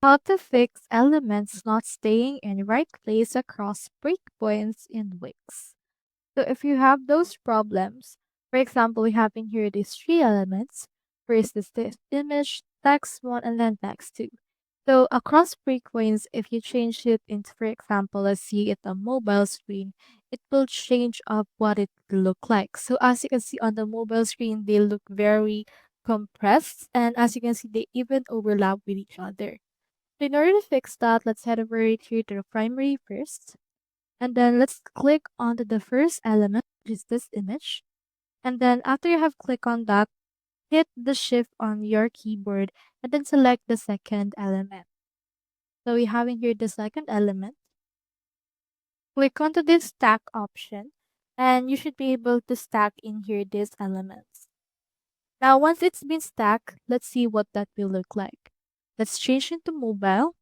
How to fix elements not staying in right place across breakpoints in Wix. So if you have those problems, for example, we have in here these three elements. First is this image, text one, and then text two. So across breakpoints, if you change it into, for example, let's see it on mobile screen, it will change up what it look like. So as you can see on the mobile screen, they look very compressed, and as you can see, they even overlap with each other. So in order to fix that, let's head over right here to the primary first. And then let's click onto the first element, which is this image. And then after you have clicked on that, hit the shift on your keyboard and then select the second element. So we have in here the second element. Click onto this stack option and you should be able to stack in here these elements. Now once it's been stacked, let's see what that will look like. Let's change into mobile.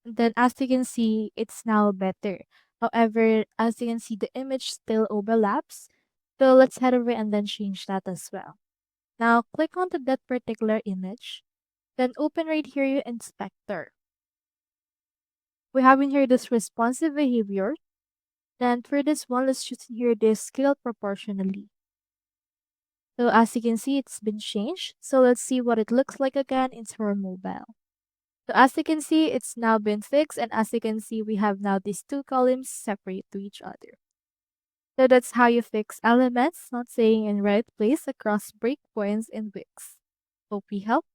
Then as you can see, it's now better. However, as you can see, the image still overlaps. So let's head over and then change that as well. Now click onto that particular image. Then open right here your inspector. We have in here this responsive behavior. Then for this one, let's choose here this scale proportionally. So as you can see, it's been changed. So let's see what it looks like again in our mobile. So as you can see, it's now been fixed. And as you can see, we have now these two columns separate to each other. So that's how you fix elements not staying in right place across breakpoints in Wix. Hope we helped.